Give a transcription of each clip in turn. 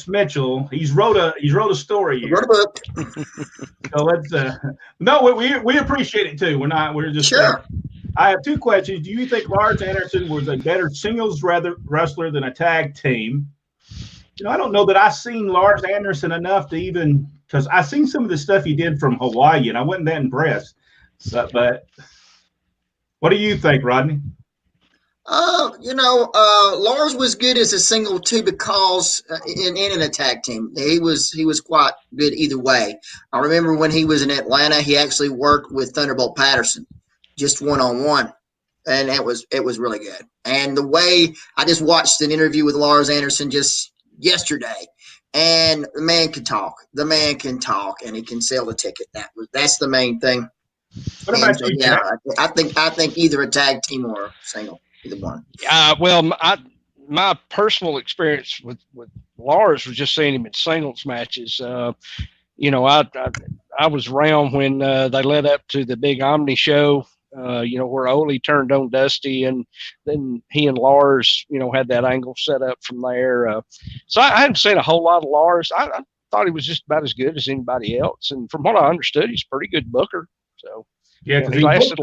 Mitchell. He's wrote a story here. Wrote a book. So let's no, we appreciate it too. We're just sure. I have two questions. Do you think Lars Anderson was a better singles wrestler than a tag team? I don't know that I've seen Lars Anderson enough to even, because I've seen some of the stuff he did from Hawaii and I wasn't that impressed. So, but what do you think, Rodney? Lars was good as a single too because in an attack team he was quite good either way. I remember when he was in Atlanta, he actually worked with Thunderbolt Patterson, just one-on-one, and it was really good. And the way I just watched an interview with Lars Anderson just yesterday, and the man can talk. The man can talk, and he can sell a ticket. That's the main thing. What about you? Yeah, I think either a tag team or a single. Either one. Well, my personal experience with Lars was just seeing him in singles matches. I was around when they led up to the big Omni show, where Ole turned on Dusty, and then he and Lars, had that angle set up from there. So I hadn't seen a whole lot of Lars. I thought he was just about as good as anybody else. And from what I understood, he's a pretty good booker. So yeah, because he lasted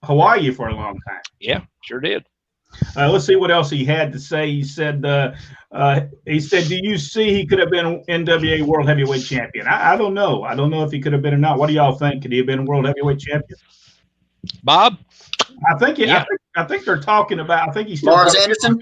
Hawaii for a long time. Yeah, sure did. Let's see what else he had to say. He said, do you see he could have been NWA World Heavyweight Champion? I don't know. I don't know if he could have been or not. What do y'all think? Could he have been World Heavyweight Champion? Bob? I think I think they're talking about, I think he's still Lars Anderson.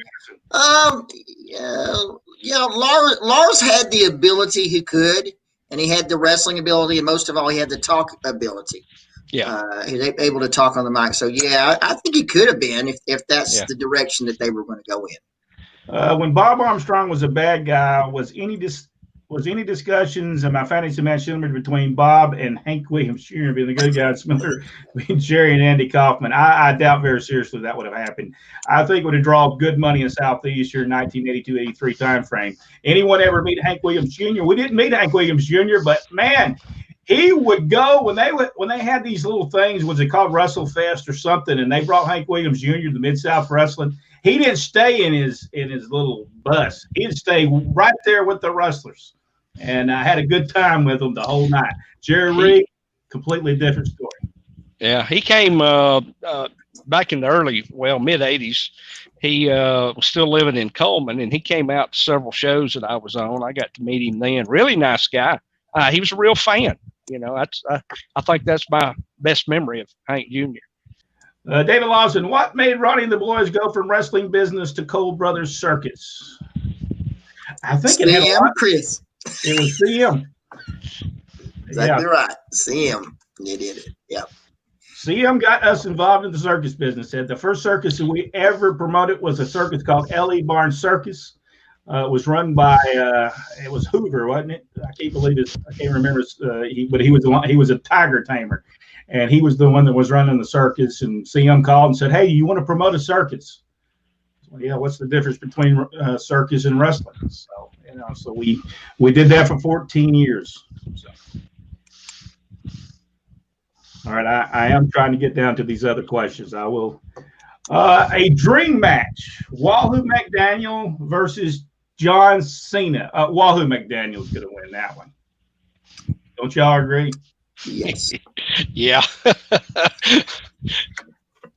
Lars had the ability, he could, and he had the wrestling ability, and most of all, he had the talk ability. Yeah, he was able to talk on the mic. So yeah, I think he could have been if that's the direction that they were going to go in. When Bob Armstrong was a bad guy, was any discussions in my fantasy match similar between Bob and Hank Williams Jr. being the good guy, similar between Jerry and Andy Kaufman? I doubt very seriously that would have happened. I think it would have drawn good money in Southeast here in 1982-83 time frame. Anyone ever meet Hank Williams Jr.? We didn't meet Hank Williams Jr., but man, he would go when they had these little things, was it called WrestleFest or something, and they brought Hank Williams Jr. to Mid-South Wrestling. He didn't stay in his little bus. He'd stay right there with the wrestlers, and I had a good time with them the whole night. Jerry Reed, completely different story. Yeah, he came back in the mid '80s. He was still living in Coleman, and he came out to several shows that I was on. I got to meet him then. Really nice guy. He was a real fan. I think that's my best memory of Hank Jr. David Lawson, what made Ronnie and the boys go from wrestling business to Cole Brothers Circus? I think Chris. It was CM. Exactly right. CM. You did it. Yep. CM got us involved in the circus business. The first circus that we ever promoted was a circus called L.E. Barnes Circus. It was run by it was Hoover, wasn't it? I can't believe it. I can't remember. But he was a tiger tamer, and he was the one that was running the circus. And CM called and said, "Hey, you want to promote a circus?" Well, yeah. What's the difference between circus and wrestling? So so we did that for 14 years. So. All right, I am trying to get down to these other questions. I will. A dream match: Wahoo McDaniel versus John Cena. Wahoo McDaniel's going to win that one. Don't y'all agree? Yes. Yeah.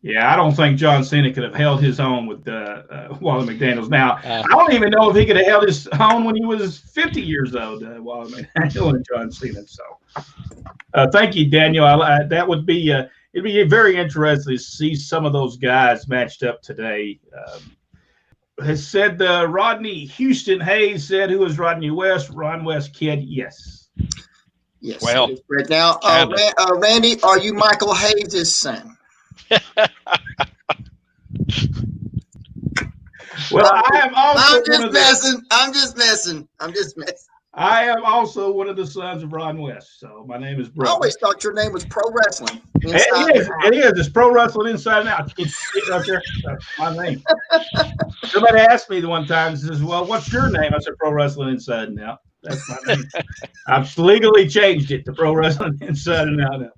Yeah, I don't think John Cena could have held his own with Wahoo McDaniels. Now, I don't even know if he could have held his own when he was 50 years old, Wahoo McDaniel and John Cena. So, thank you, Daniel. That would be it'd be very interesting to see some of those guys matched up today. Has said Rodney Houston Hayes said, "Who is Rodney West? Ron West kid." Yes. Yes. Well, right now, Randy, are you Michael Hayes' son? Well, I am also. I'm just messing. I am also one of the sons of Ron West, so my name is Bro. I always thought your name was Pro Wrestling. It is. It's Pro Wrestling Inside and Out. It's right there. That's my name. Somebody asked me the one time, says, "Well, what's your name?" I said, "Pro Wrestling Inside and Out." That's my name. I've legally changed it to Pro Wrestling Inside and Out now.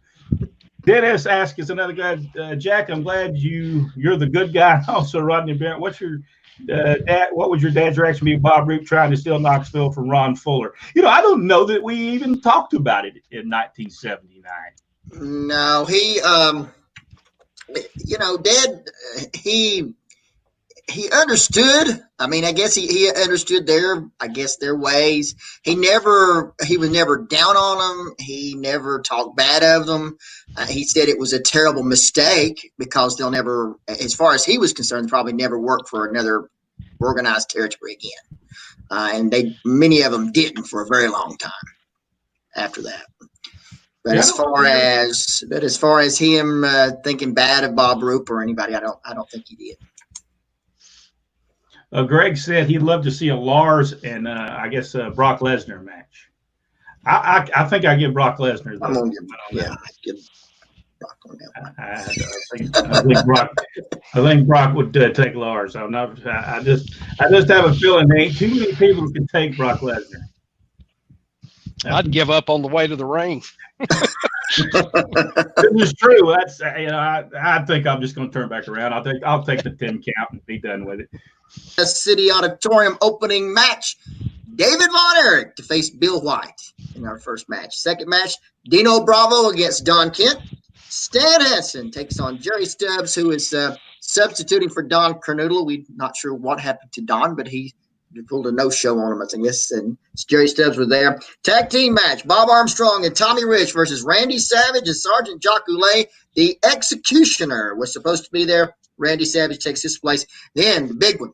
Dennis asks us another guy, Jack, I'm glad you're the good guy. Also, Rodney Barrett, what's your Dad, what would your dad's reaction be? Bob Roop trying to steal Knoxville from Ron Fuller. I don't know that we even talked about it in 1979. No, Dad, he understood. I mean, I guess he understood their ways. He was never down on them. He never talked bad of them. He said it was a terrible mistake because they'll never, as far as he was concerned, probably never work for another organized territory again. And many of them didn't for a very long time after that. But as far as him thinking bad of Bob Roop or anybody, I don't think he did. Greg said he'd love to see a Lars and Brock Lesnar match. I think I give Brock Lesnar. I'm gonna give Brock on that. I think Brock would take Lars. I just have a feeling there ain't too many people who can take Brock Lesnar. I'd give up on the way to the ring. It was true. That's I think I'm just going to turn back around. I'll take the 10 count and be done with it. The City Auditorium opening match: David Von Erich to face Bill White in our first match. Second match: Dino Bravo against Don Kent. Stan Hansen takes on Jerry Stubbs, who is substituting for Don Kernoodle. We're not sure what happened to Don, but he pulled a no-show on him, I think. Yes, and Jerry Stubbs was there. Tag team match: Bob Armstrong and Tommy Rich versus Randy Savage and Sergeant Jacques Goulet. The Executioner was supposed to be there. Randy Savage takes his place. Then the big one: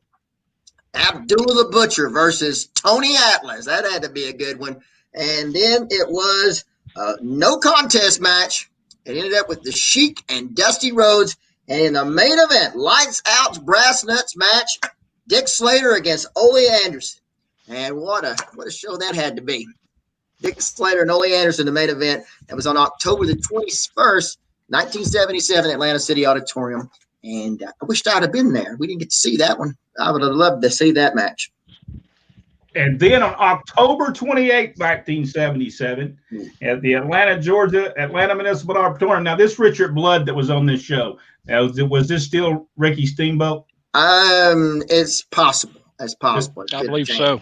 Abdullah the Butcher versus Tony Atlas. That had to be a good one. And then it was a no contest match. It ended up with the Sheik and Dusty Rhodes. And in the main event, lights out brass nuts match: Dick Slater against Ole Anderson. And what a show that had to be. Dick Slater and Ole Anderson, the main event. That was on October the 21st, 1977, Atlanta City Auditorium. And I wished I'd have been there. We didn't get to see that one. I would have loved to see that match. And then on October 28, 1977, at the Atlanta Municipal Auditorium. Now, this Richard Blood that was on this show, was this still Ricky Steamboat? It's possible. It's possible. I believe so.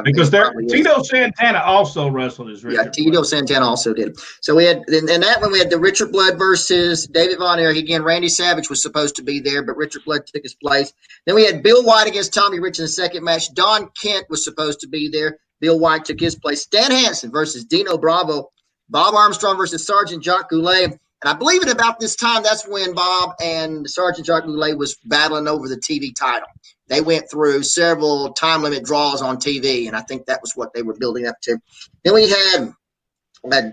Because Tito Santana also wrestled as Richard. Yeah, Tito Santana also did. So we had in that one we had the Richard Blood versus David Von Erich. Again, Randy Savage was supposed to be there, but Richard Blood took his place. Then we had Bill White against Tommy Rich in the second match. Don Kent was supposed to be there. Bill White took his place. Stan Hansen versus Dino Bravo. Bob Armstrong versus Sergeant Jacques Goulet. And I believe at about this time, that's when Bob and Sergeant Jacques Goulet was battling over the TV title. They went through several time limit draws on TV, and I think that was what they were building up to. Then we had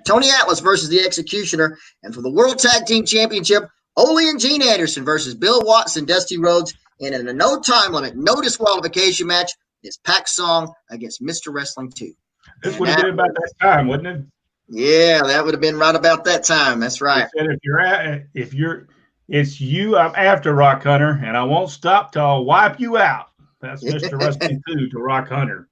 Tony Atlas versus the Executioner, and for the World Tag Team Championship, Ole and Gene Anderson versus Bill Watts and Dusty Rhodes. And in a no time limit, no disqualification match, it's Pac Song against Mr. Wrestling 2. This would have been about that time, wouldn't it? Yeah, that would have been right about that time. That's right. It's you, I'm after, Rock Hunter, and I won't stop till I'll wipe you out. That's Mr. Wrestling 2 to Rock Hunter.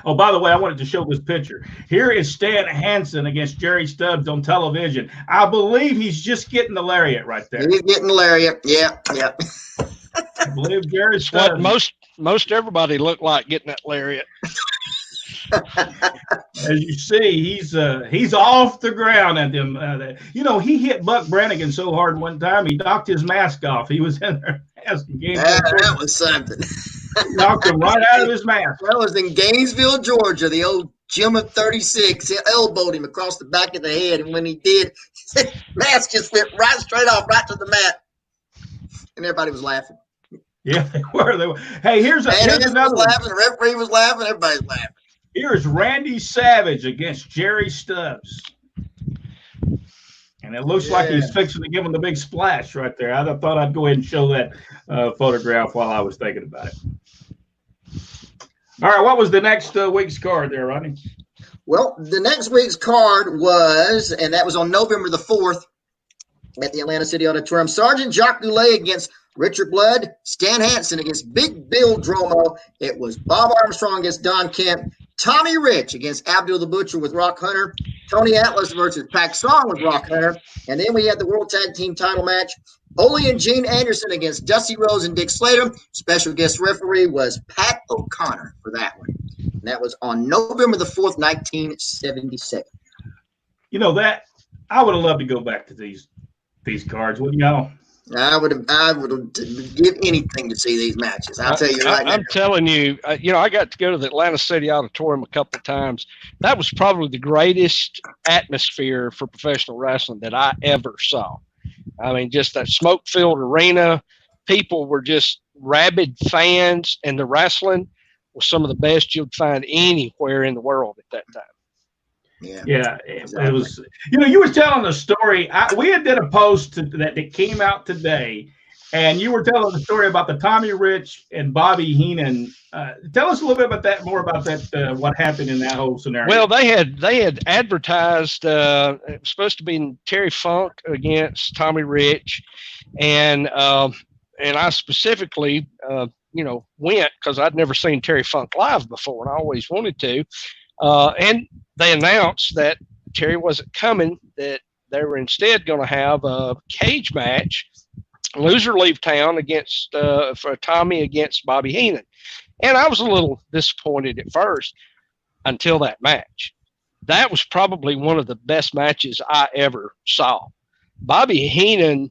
Oh, by the way, I wanted to show this picture. Here is Stan Hansen against Jerry Stubbs on television. I believe he's just getting the lariat right there. He's getting the lariat. Yeah. I believe Jerry Stubbs. What most everybody looked like getting that lariat. As you see, he's off the ground at them. He hit Buck Brannigan so hard one time he knocked his mask off. He was in there asking games. That was something. Knocked him right out of his mask. That was in Gainesville, Georgia. The old Jim of 36 elbowed him across the back of the head, and when he did, his mask just went right straight off, right to the mat, and everybody was laughing. Yeah, they were. Hey, here's another one. Laughing. The referee was laughing. Everybody's laughing. Here's Randy Savage against Jerry Stubbs. And it looks like he's fixing to give him the big splash right there. I thought I'd go ahead and show that photograph while I was thinking about it. All right, what was the next week's card there, Ronnie? Well, the next week's card was, and that was on November the 4th at the Atlanta City Auditorium, Sergeant Jacques Goulet against Richard Blood, Stan Hansen against Big Bill Dromo. It was Bob Armstrong against Don Kent, Tommy Rich against Abdullah the Butcher with Rock Hunter, Tony Atlas versus Pac Song with Rock Hunter. And then we had the World Tag Team title match. Ole and Gene Anderson against Dusty Rhodes and Dick Slater. Special guest referee was Pat O'Connor for that one. And that was on November the 4th, 1977. You know that I would have loved to go back to these cards, wouldn't y'all? I would give anything to see these matches. I'll tell you right now. I'm telling you, I got to go to the Atlanta City Auditorium a couple of times. That was probably the greatest atmosphere for professional wrestling that I ever saw. I mean, just that smoke-filled arena. People were just rabid fans, and the wrestling was some of the best you'd find anywhere in the world at that time. Yeah, exactly. It was. You were telling the story. We had did a post that came out today, and you were telling the story about the Tommy Rich and Bobby Heenan. Tell us a little bit about that. More about that. What happened in that whole scenario? Well, they had advertised. It was supposed to be Terry Funk against Tommy Rich, and I specifically went because I'd never seen Terry Funk live before, and I always wanted to. And they announced that Terry wasn't coming, that they were instead going to have a cage match, loser leave town against for Tommy against Bobby Heenan. And I was a little disappointed at first until that match. That was probably one of the best matches I ever saw. Bobby Heenan,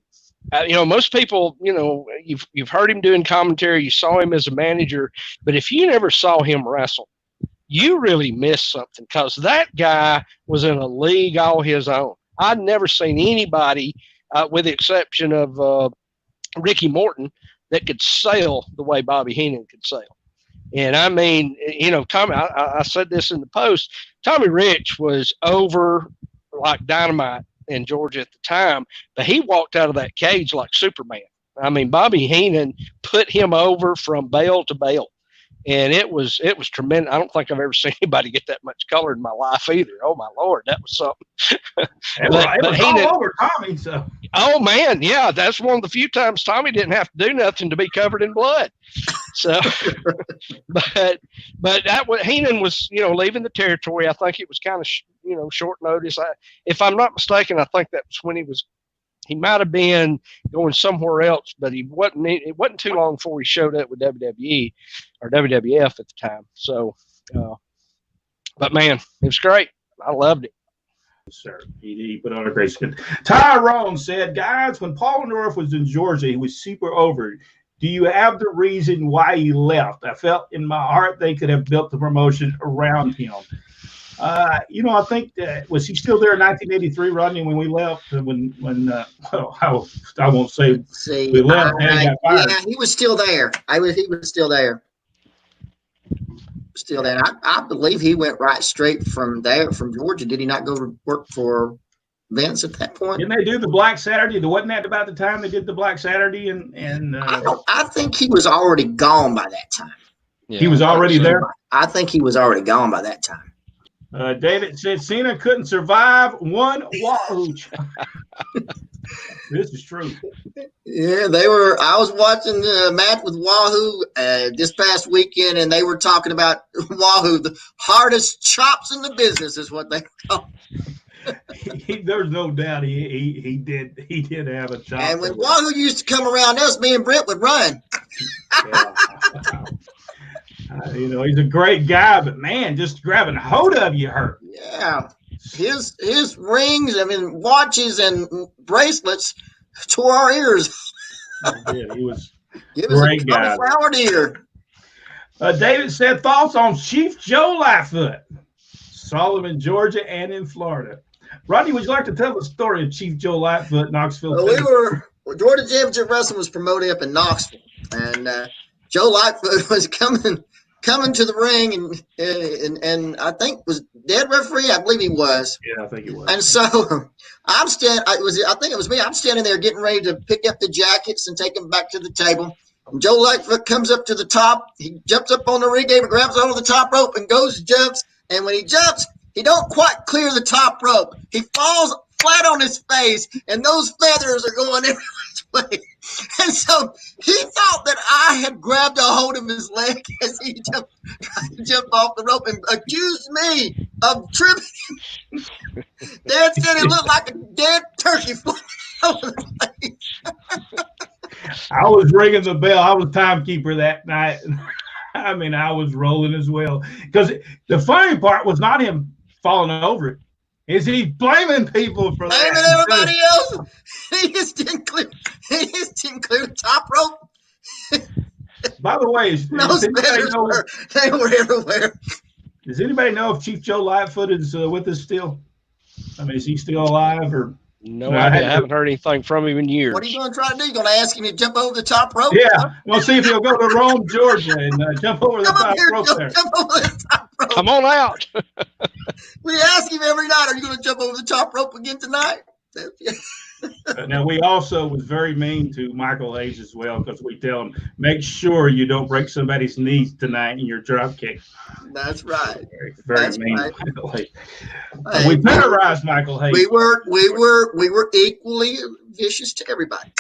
most people, you've heard him doing commentary, you saw him as a manager, but if you never saw him wrestle, you really missed something, because that guy was in a league all his own. I'd never seen anybody, with the exception of Ricky Morton, that could sell the way Bobby Heenan could sell. And I mean, Tommy, I said this in the post, Tommy Rich was over like dynamite in Georgia at the time, but he walked out of that cage like Superman. I mean, Bobby Heenan put him over from bell to bell. And it was tremendous. I don't think I've ever seen anybody get that much color in my life either. Oh my Lord, that was something. It was all over Tommy. So. Oh man, yeah, that's one of the few times Tommy didn't have to do nothing to be covered in blood. So, but Heenan was leaving the territory. I think it was kind of short notice. If I'm not mistaken, I think that was when he might have been going somewhere else, but it wasn't too long before he showed up with WWE or WWF at the time. So, but man, it was great. I loved it. Sir, he put on a great skin. Tyrone said, guys, when Paul North was in Georgia, he was super over. Do you have the reason why he left? I felt in my heart they could have built the promotion around him. I think was he still there in 1983, Rodney, when we left? I won't say we left. Yeah, he was still there. He was still there. Still there. I believe he went right straight from there, from Georgia. Did he not go to work for Vince at that point? Didn't they do the Black Saturday? Wasn't that about the time they did the Black Saturday? I think he was already gone by that time. Yeah, he was already there? I think he was already gone by that time. David said Cena couldn't survive one Wahoo. This is true. Yeah, I was watching the match with Wahoo this past weekend, and they were talking about Wahoo, the hardest chops in the business, is what they call. There's no doubt he did have a chop. And when Wahoo used to come around us, me and Brent would run. Yeah. He's a great guy, but man, just grabbing a hold of you hurt. Yeah. His rings, watches and bracelets tore our ears. Yeah, he was a great guy. Flowered ear. David said thoughts on Chief Joe Lightfoot. Saw him in Georgia and in Florida. Rodney, would you like to tell the story of Chief Joe Lightfoot, Knoxville? Georgia Championship Wrestling was promoted up in Knoxville, and Joe Lightfoot was coming to the ring, and I think was dead referee. I believe he was. Yeah, I think he was. And so I'm standing. I think it was me. I'm standing there getting ready to pick up the jackets and take them back to the table. And Joe Lightfoot comes up to the top. He jumps up on the ring apron, grabs onto the top rope, and goes and jumps. And when he jumps, he don't quite clear the top rope. He falls flat on his face, and those feathers are going every way. And so he thought that I had grabbed a hold of his leg as he jumped off the rope and accused me of tribute. Dad said it looked like a dead turkey foot over the face. I was ringing the bell. I was timekeeper that night. I mean, I was rolling as well. Because the funny part was not him falling over it. Is he blaming people for that? Blaming everybody else. He just didn't clear the top rope. By the way, they were everywhere. Does anybody know if Chief Joe Lightfoot is with us still? I mean, is he still alive or? No idea. I haven't heard anything from him in years. What are you going to try to do? You going to ask him to jump over the top rope? Yeah, we'll see if he'll go to Rome, Georgia, and jump over the top rope there. Jump over the top rope. Come on out. We ask him every night, are you going to jump over the top rope again tonight? Now, we also was very mean to Michael Hayes as well, because we tell him, make sure you don't break somebody's knees tonight in your drop kick. That's right. Very mean. Right. Michael Hayes. We terrorized Michael Hayes. We were equally vicious to everybody.